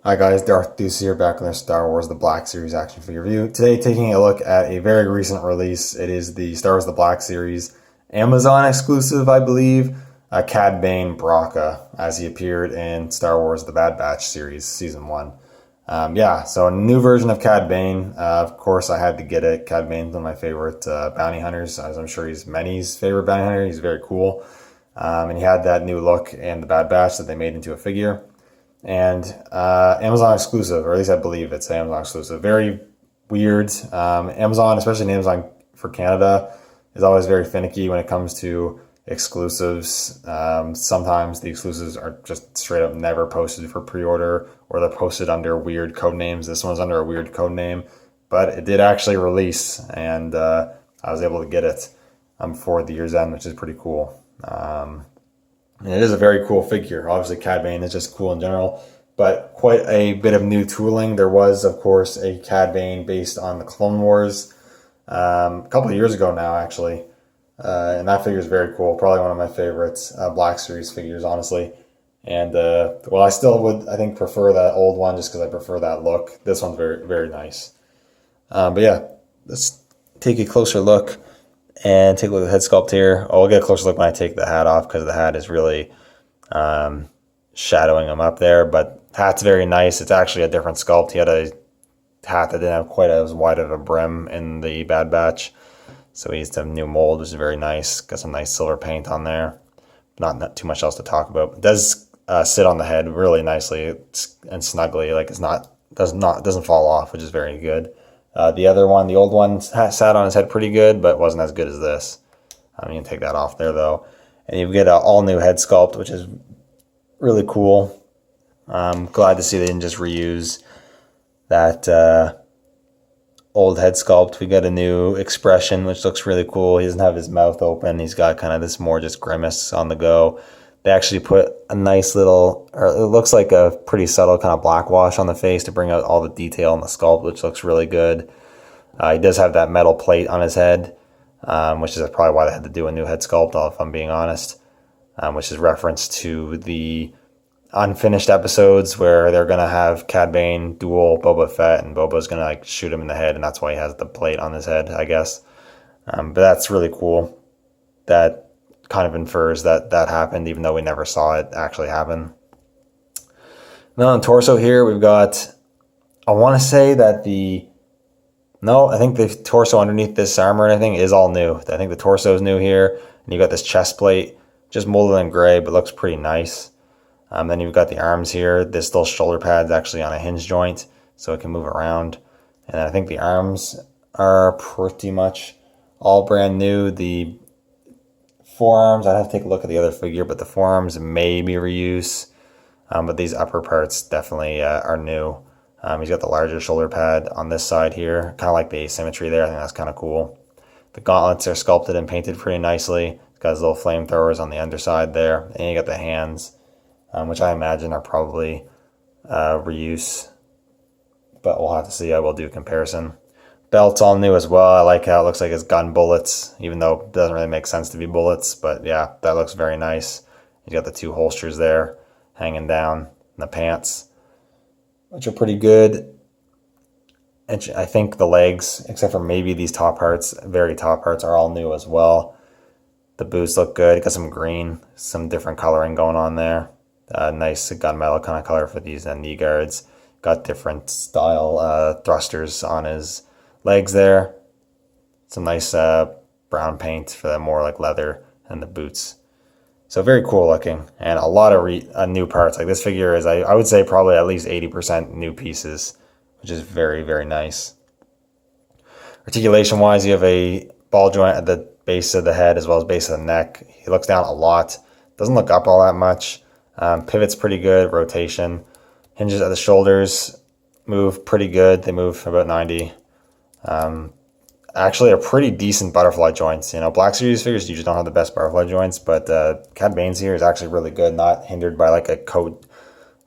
Hi guys, Darth Deuce here, back on the Star Wars The Black Series action figure review. Today, taking a look at a very recent release. It is the Star Wars The Black Series Amazon exclusive, I believe. Cad Bane Bracca, as he appeared in Star Wars The Bad Batch series, Season 1. So a new version of Cad Bane. Of course, I had to get it. Cad Bane's one of my favorite bounty hunters, as I'm sure he's many's favorite bounty hunter. He's very cool. And he had that new look in The Bad Batch that they made into a figure. And Amazon exclusive, or at least I believe it's Amazon exclusive. Very weird. Amazon, especially in Amazon for Canada, is always very finicky when it comes to exclusives. Sometimes the exclusives are just straight up never posted for pre-order, or they're posted under weird code names. This one's under a weird code name, but it did actually release, and I was able to get it before the year's end, which is pretty cool. And it is a very cool figure. Obviously, Cad Bane is just cool in general, but quite a bit of new tooling. There was, of course, a Cad Bane based on the Clone Wars a couple of years ago now, actually. And that figure is very cool. Probably one of my favorites Black Series figures, honestly. And, I still would, I think, prefer that old one just because I prefer that look. This one's very, very nice. Let's take a closer look and take a look at the head sculpt here. We'll get a closer look when I take the hat off because the hat is really shadowing him up there. But hat's very nice. It's actually a different sculpt. He had a hat that didn't have quite as wide of a brim in the Bad Batch. So he used a new mold, which is very nice. Got some nice silver paint on there. Not too much else to talk about. It does sit on the head really nicely and snugly. Like doesn't fall off, which is very good. The other one, the old one, sat on his head pretty good, but wasn't as good as this. You can take that off there, though. And you get an all-new head sculpt, which is really cool. I'm glad to see they didn't just reuse that old head sculpt. We got a new expression, which looks really cool. He doesn't have his mouth open. He's got kind of this more just grimace on the go. They actually put a nice little, or it looks like a pretty subtle kind of black wash on the face to bring out all the detail in the sculpt, which looks really good. He does have that metal plate on his head, which is probably why they had to do a new head sculpt, if I'm being honest, which is reference to the unfinished episodes where they're going to have Cad Bane duel Boba Fett, and Boba's going to like shoot him in the head, and that's why he has the plate on his head, I guess. But that's really cool. That kind of infers that happened, even though we never saw it actually happen. Then on the torso here, we've got, I want to say that I think the torso underneath this armor and everything is all new. I think the torso is new here, and you got this chest plate, just molded in gray, but looks pretty nice. Then you've got the arms here. This little shoulder pad's actually on a hinge joint, so it can move around. And I think the arms are pretty much all brand new. The forearms, I'd have to take a look at the other figure, but the forearms may be reuse. But these upper parts definitely are new. He's got the larger shoulder pad on this side here, kind of like the asymmetry there. I think that's kind of cool. The gauntlets are sculpted and painted pretty nicely. It's got his little flamethrowers on the underside there. And you got the hands, which I imagine are probably reuse. But we'll have to see. I will do a comparison. Belt's all new as well. I like how it looks like it's gun bullets, even though it doesn't really make sense to be bullets. But yeah, that looks very nice. You got the two holsters there hanging down in the pants, which are pretty good. And I think the legs, except for maybe these top parts, very top parts, are all new as well. The boots look good. Got some green, some different coloring going on there. Nice gunmetal kind of color for these knee guards. Got different style thrusters on his legs there. Some nice brown paint for the more like leather and the boots. So very cool looking, and a lot of new parts. Like this figure is, I would say, probably at least 80% new pieces, which is very, very nice. Articulation wise, you have a ball joint at the base of the head as well as base of the neck. He looks down a lot. Doesn't look up all that much. Pivot's pretty good. Rotation. Hinges at the shoulders move pretty good. They move about 90. Actually, a pretty decent butterfly joints. Black Series figures usually don't have the best butterfly joints, but Cad Bane's here is actually really good, not hindered by like a coat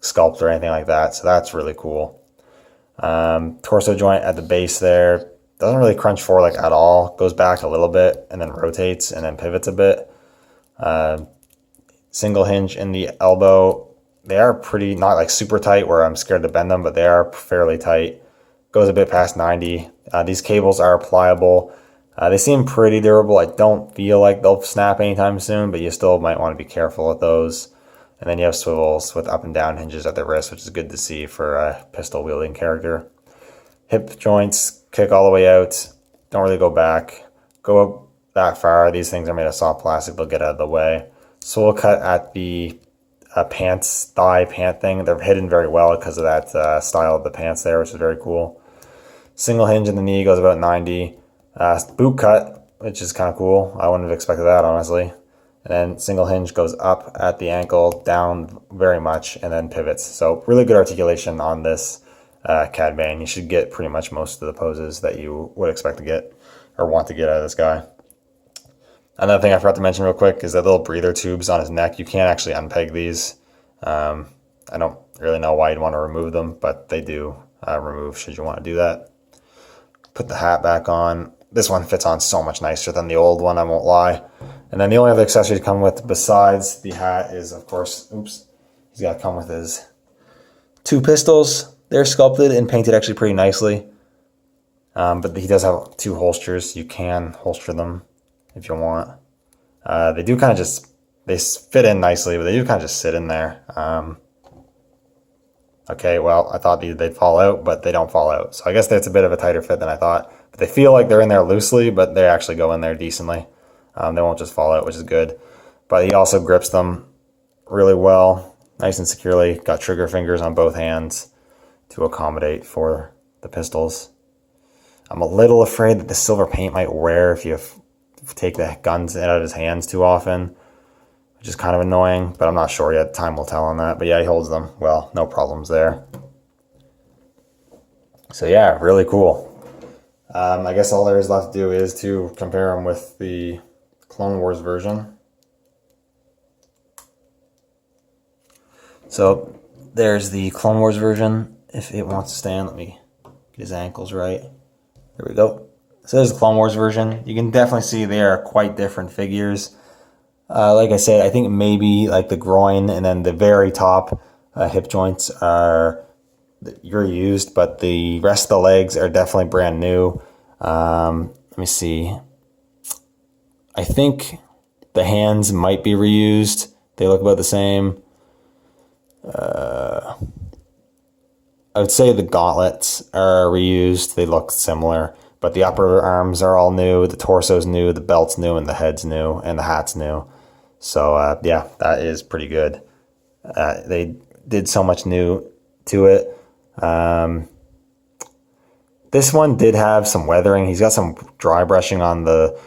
sculpt or anything like that. So that's really cool. Torso joint at the base there doesn't really crunch forward like at all. Goes back a little bit and then rotates and then pivots a bit. Single hinge in the elbow they are pretty, not like super tight where I'm scared to bend them, but they are fairly tight. Goes a bit past 90. These cables are pliable. They seem pretty durable. I don't feel like they'll snap anytime soon, but you still might want to be careful with those. And then you have swivels with up and down hinges at the wrist, which is good to see for a pistol wielding character. Hip joints kick all the way out. Don't really go back. Go up that far. These things are made of soft plastic. They'll get out of the way. Sole cut at the pants, thigh pant thing. They're hidden very well because of that style of the pants there, which is very cool. Single hinge in the knee goes about 90. Boot cut, which is kind of cool. I wouldn't have expected that, honestly. And then single hinge goes up at the ankle, down very much, and then pivots. So really good articulation on this Cad Bane. You should get pretty much most of the poses that you would expect to get or want to get out of this guy. Another thing I forgot to mention real quick is the little breather tubes on his neck. You can't actually unpeg these. I don't really know why you'd want to remove them, but they do remove should you want to do that. Put the hat back on. This one fits on so much nicer than the old one, I won't lie. And then the only other accessory to come with besides the hat is, of course, he's got to come with his 2 pistols. They're sculpted and painted actually pretty nicely. But he does have 2 holsters. You can holster them if you want. They do kind of just, they fit in nicely, but they do kind of just sit in there. Okay, well, I thought they'd fall out, but they don't fall out. So I guess that's a bit of a tighter fit than I thought. But they feel like they're in there loosely, but they actually go in there decently. They won't just fall out, which is good. But he also grips them really well, nice and securely. Got trigger fingers on both hands to accommodate for the pistols. I'm a little afraid that the silver paint might wear if you take the guns out of his hands too often, which is kind of annoying, but I'm not sure yet. Time will tell on that. But yeah, he holds them well, no problems there. So yeah, really cool. I guess all there is left to do is to compare them with the Clone Wars version. So there's the Clone Wars version. If it wants to stand, let me get his ankles right. There we go. So there's the Clone Wars version. You can definitely see they are quite different figures. Like I said, I think maybe like the groin and then the very top hip joints are reused, but the rest of the legs are definitely brand new. Let me see. I think the hands might be reused. They look about the same. I would say the gauntlets are reused. They look similar, but the upper arms are all new. The torso's new, the belt's new, and the head's new, and the hat's new. So yeah, that is pretty good. They did so much new to it. This one did have some weathering. He's got some dry brushing on the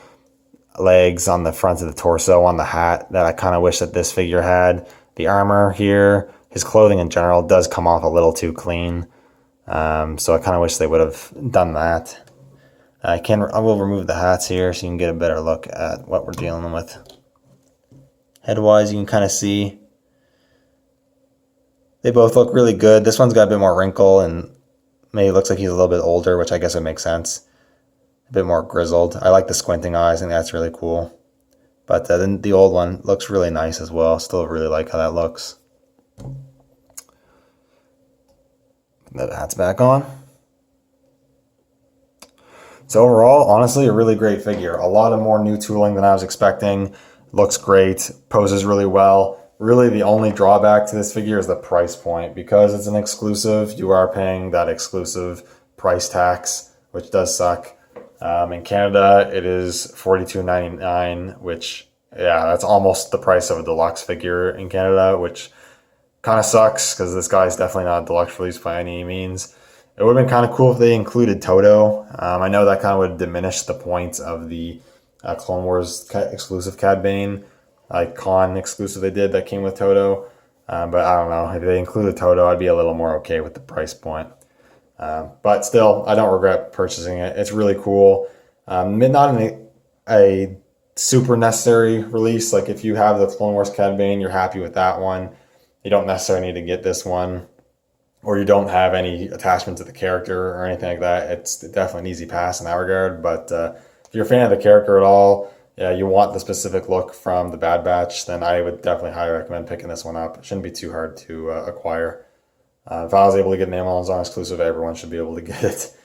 legs, on the front of the torso, on the hat that I kind of wish that this figure had. The armor here, his clothing in general does come off a little too clean. So I kind of wish they would have done that. I will remove the hats here so you can get a better look at what we're dealing with. Head-wise, you can kind of see they both look really good. This one's got a bit more wrinkle and maybe looks like he's a little bit older, which I guess would make sense. A bit more grizzled. I like the squinting eyes, I think that's really cool. But then the old one looks really nice as well. Still really like how that looks. The hat's back on. So overall, honestly, a really great figure. A lot of more new tooling than I was expecting. Looks great, poses really well. Really the only drawback to this figure is the price point. Because it's an exclusive, you are paying that exclusive price tax, which does suck. In Canada, it is $42.99, which, yeah, that's almost the price of a deluxe figure in Canada, which kind of sucks because this guy's definitely not a deluxe release by any means. It would have been kind of cool if they included Toto. I know that kind of would diminish the point of the Clone Wars exclusive Cad Bane con exclusive they did that came with Toto. But I don't know. If they included Toto, I'd be a little more okay with the price point. But still, I don't regret purchasing it. It's really cool. Not a super necessary release. Like if you have the Clone Wars Cad Bane, you're happy with that one. You don't necessarily need to get this one. Or you don't have any attachment to the character or anything like that. It's definitely an easy pass in that regard. But if you're a fan of the character at all, yeah, you want the specific look from the Bad Batch, then I would definitely highly recommend picking this one up. It shouldn't be too hard to acquire. If I was able to get an Amazon exclusive, everyone should be able to get it.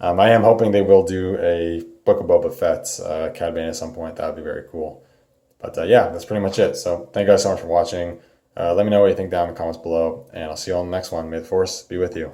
I am hoping they will do a Book of Boba Fett Cad Bane at some point. That would be very cool. But yeah, that's pretty much it. So thank you guys so much for watching. Let me know what you think down in the comments below, and I'll see you on the next one. May the Force be with you.